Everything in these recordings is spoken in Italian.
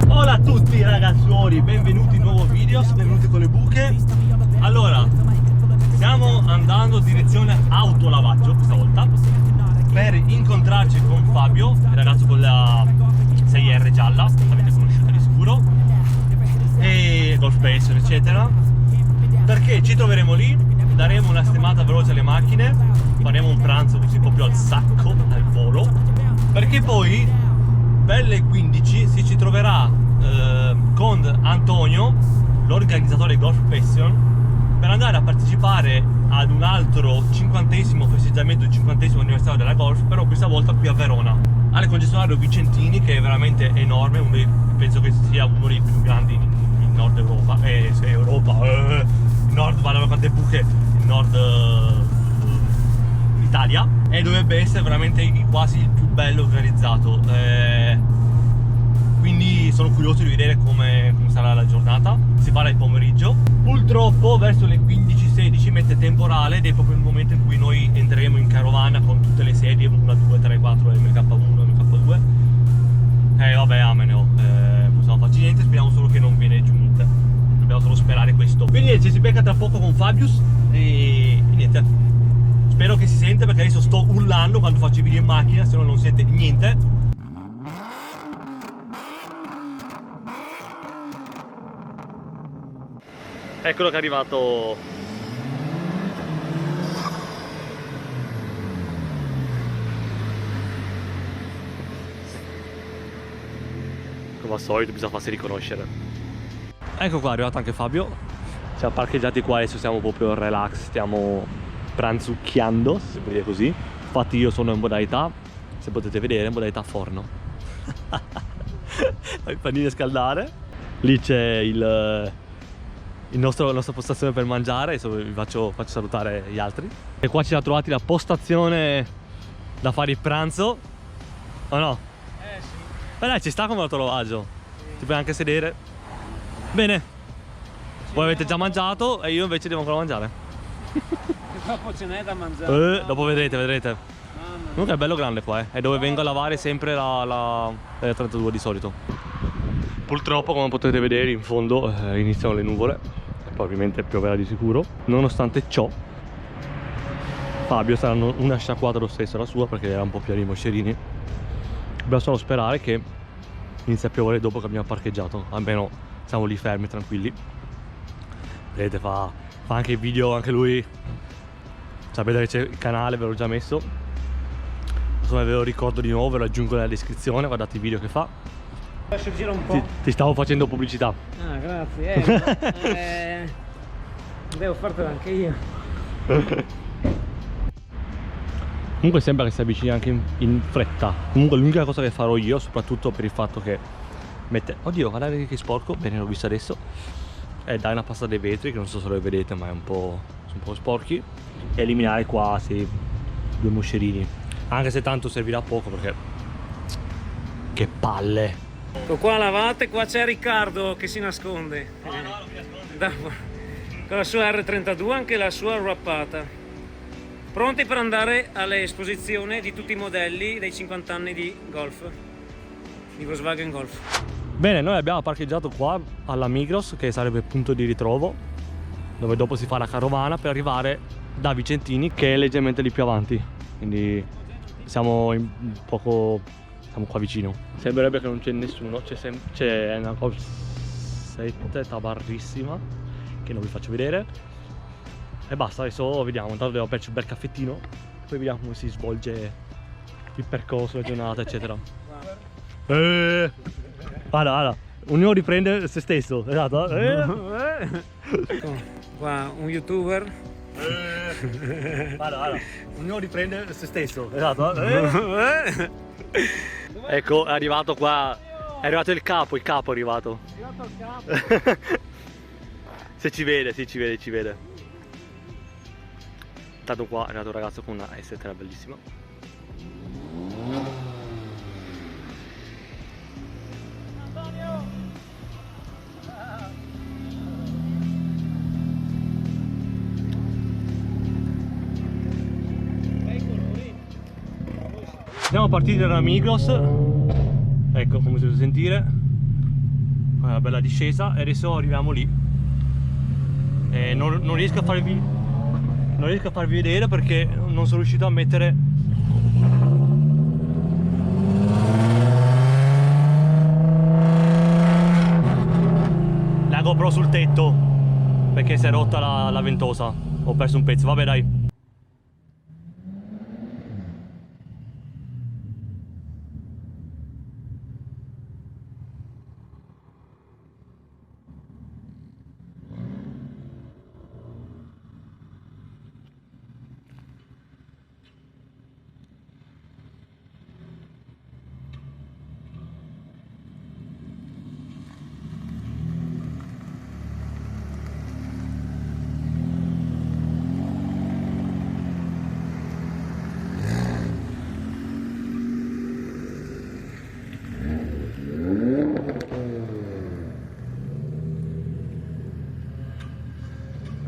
Hola a tutti ragazzuoli, benvenuti in un nuovo video, benvenuti con le buche. Allora, stiamo andando in direzione autolavaggio questa volta per incontrarci con Fabio, il ragazzo con la 6R gialla, avete conosciuto di sicuro, e Golf Passion eccetera, perché ci troveremo lì, daremo una stemata veloce alle macchine, faremo un pranzo così proprio al sacco, al volo, perché poi per le 15 ci troverà con Antonio, l'organizzatore di Golf Passion, per andare a partecipare ad un altro 50° festeggiamento del 50° anniversario della Golf, però questa volta qui a Verona, al concessionario Vicentini, che è veramente enorme, penso che sia uno dei più grandi in Nord Europa, in Nord, guarda quante buche, in Nord Italia, e dovrebbe essere veramente quasi il più bello organizzato, quindi sono curioso di vedere come sarà la giornata. Si farà il pomeriggio, purtroppo verso le 15-16 mette temporale, ed è proprio il momento in cui noi entreremo in carovana con tutte le sedie 1, 2, 3, 4, MK1, MK2, vabbè, ameno, possiamo farci niente, speriamo solo che non viene giù niente, dobbiamo solo sperare questo. Quindi ci si becca tra poco con Fabius e niente, spero che si sente, perché adesso sto urlando quando faccio i video in macchina, se no non sente niente. Eccolo che è arrivato. Come al solito bisogna farsi riconoscere. Ecco qua, è arrivato anche Fabio. Siamo parcheggiati qua, adesso siamo proprio in relax, stiamo pranzucchiando, se si può dire così. Infatti io sono in modalità, se potete vedere, in modalità forno. I panini a scaldare. Lì c'è la nostra postazione per mangiare, adesso vi faccio salutare gli altri. E qua ci siamo trovati la postazione da fare il pranzo, o no? Sì. Beh dai, ci sta come autolavaggio, ti puoi anche sedere. Bene, voi avete già mangiato e io invece devo ancora mangiare. Dopo ce n'è da mangiare. Dopo vedrete. Comunque è bello grande qua, è dove vengo a lavare sempre la 32 di solito. Purtroppo, come potete vedere, in fondo iniziano le nuvole e poi ovviamente pioverà di sicuro. Nonostante ciò, Fabio sarà una sciacquata lo stesso la sua, perché era un po' piena di moscerini. Dobbiamo solo sperare che inizi a piovere dopo che abbiamo parcheggiato, almeno siamo lì fermi, tranquilli. Vedete, fa anche i video, anche lui. Sapete che c'è il canale, ve l'ho già messo. Insomma, ve lo ricordo di nuovo, ve lo aggiungo nella descrizione, guardate i video che fa. Lascio girare un po'. Ti stavo facendo pubblicità. Ah, grazie. Devo fartela anche io. Comunque sembra che si avvicini anche in fretta. Comunque l'unica cosa che farò io, soprattutto per il fatto che mette... Oddio, guardate che sporco, bene, l'ho visto adesso. È dare una pasta dei vetri, che non so se lo vedete, ma sono un po' sporchi. E eliminare qua, sì, 2 moscerini. Anche se tanto servirà poco, perché... Che palle! Ecco qua lavate, qua c'è Riccardo che si nasconde. No, non mi nascondo. Con la sua R32, anche la sua wrappata. Pronti per andare all'esposizione di tutti i modelli dei 50 anni di Golf, di Volkswagen Golf. Bene, noi abbiamo parcheggiato qua alla Migros, che sarebbe il punto di ritrovo, dove dopo si fa la carovana per arrivare da Vicentini, che è leggermente lì più avanti. Quindi siamo qua vicino. Sembrerebbe che non c'è nessuno, c'è una Golf tabarrissima che non vi faccio vedere. E basta, adesso vediamo, intanto devo berci un bel caffettino, poi vediamo come si svolge il percorso, la giornata eccetera. Guarda, ognuno riprende se stesso, esatto. Qua un youtuber. Guarda, ognuno riprende se stesso, esatto. Ecco, è arrivato qua, è arrivato il capo è arrivato. È arrivato il capo. Se ci vede. Tanto qua è arrivato un ragazzo con una S3 bellissima. Siamo partiti da Migros Ecco, come si può sentire, una bella discesa e adesso arriviamo lì. Non riesco a farvi vedere perché non sono riuscito a mettere la GoPro sul tetto perché si è rotta la ventosa, ho perso un pezzo, vabbè dai.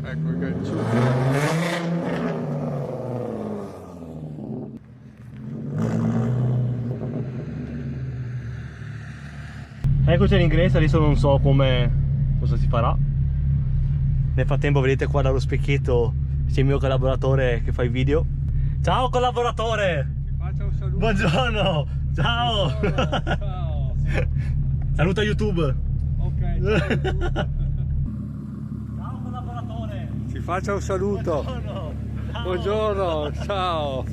Ecco il gancio. Eccoci all'ingresso, adesso non so cosa si farà. Nel frattempo vedete qua dallo specchietto c'è il mio collaboratore che fa i video. Ciao collaboratore! Ti faccio un saluto. Buongiorno! Ciao! Ciao. Saluta YouTube! Ok, ciao YouTube. Ciao collaboratore! Ti faccio un saluto. Buongiorno! Ciao. Buongiorno, ciao.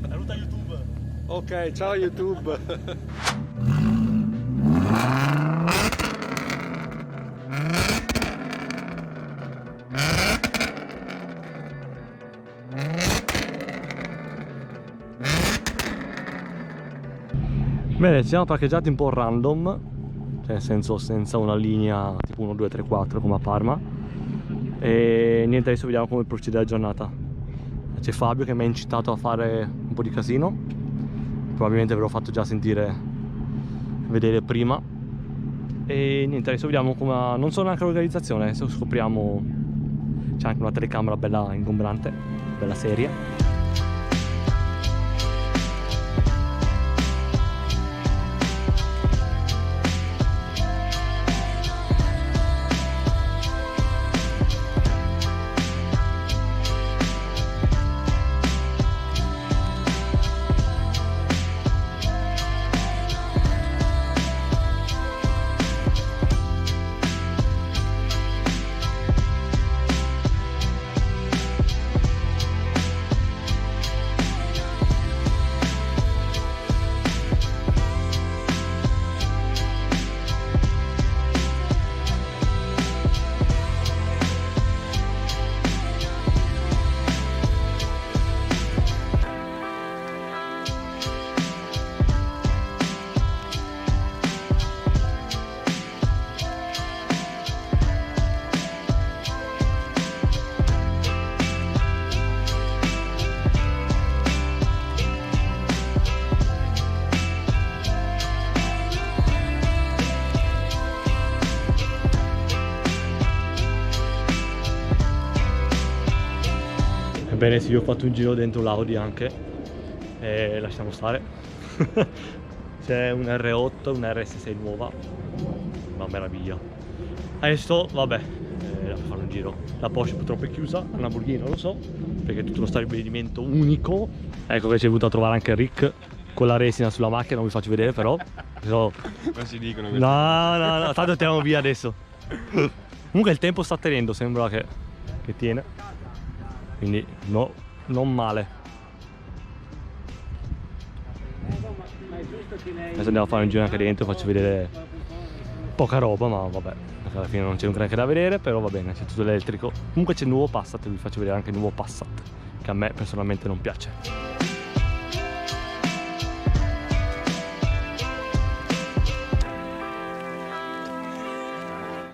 Saluta YouTube! Ok, ciao YouTube. Bene, ci siamo parcheggiati un po' random, cioè nel senso senza una linea tipo 1, 2, 3, 4 come a Parma. E niente, adesso vediamo come procede la giornata. C'è Fabio che mi ha incitato a fare un po' di casino, probabilmente ve l'ho fatto già vedere prima. E niente, adesso vediamo come, non so neanche l'organizzazione, adesso scopriamo. C'è anche una telecamera bella ingombrante, bella seria. Ebbene sì, ho fatto un giro dentro l'Audi anche e lasciamo stare. C'è un R8, un RS6 nuova, una meraviglia. Adesso vabbè, devo fare un giro. La Porsche purtroppo è chiusa, la Lamborghini non lo so, perché è tutto uno stabilimento unico. Ecco che ci è venuto a trovare anche Rick con la resina sulla macchina, non vi faccio vedere però. Non si dicono. No, tanto andiamo via adesso. Comunque il tempo sta tenendo, sembra che tiene. Quindi no, non male. Adesso andiamo a fare un giro anche dentro, faccio vedere poca roba, ma vabbè, alla fine non c'è un granché da vedere, però va bene, c'è tutto elettrico. Comunque c'è il nuovo Passat, vi faccio vedere anche il nuovo Passat, che a me personalmente non piace.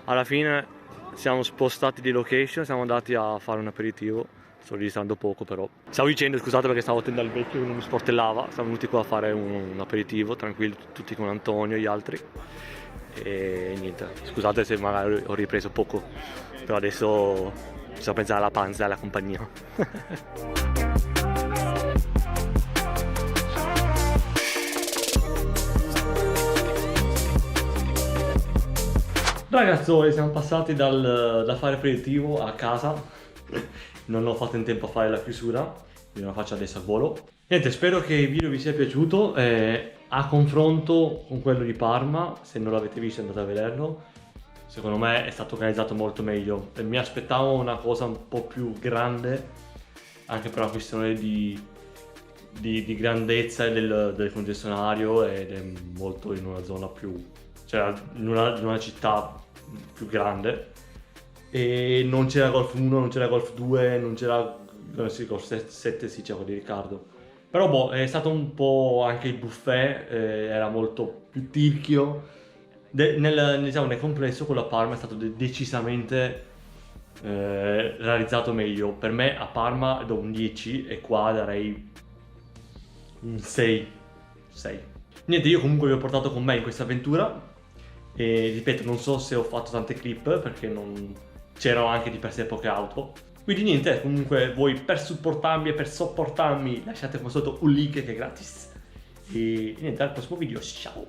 Alla fine siamo spostati di location, siamo andati a fare un aperitivo. Sto registrando poco però. Stavo dicendo, scusate perché stavo attendendo al vecchio che non mi sportellava. Siamo venuti qua a fare un aperitivo, tranquilli, tutti con Antonio e gli altri. E niente, scusate se magari ho ripreso poco, però adesso bisogna pensare alla panza e alla compagnia. Ragazzoli, siamo passati da fare aperitivo a casa. Non ho fatto in tempo a fare la chiusura, quindi la faccio adesso a volo. Niente, spero che il video vi sia piaciuto. A confronto con quello di Parma, se non l'avete visto andate a vederlo. Secondo me è stato organizzato molto meglio. Mi aspettavo una cosa un po' più grande, anche per una questione di grandezza del concessionario, ed è molto in una zona più, cioè in una città più grande, e non c'era Golf 1, non c'era Golf 2, non c'era Golf 7, sì, c'era quello di Riccardo. Però boh, è stato un po' anche il buffet, era molto più tirchio. Diciamo, nel complesso con la Parma è stato decisamente realizzato meglio. Per me a Parma do un 10 e qua darei un 6. Niente, io comunque vi ho portato con me in questa avventura e ripeto, non so se ho fatto tante clip perché non c'erano anche di per sé poche auto. Quindi niente, comunque voi per supportarmi e per sopportarmi lasciate qua sotto un link che è gratis. E niente, al prossimo video, ciao!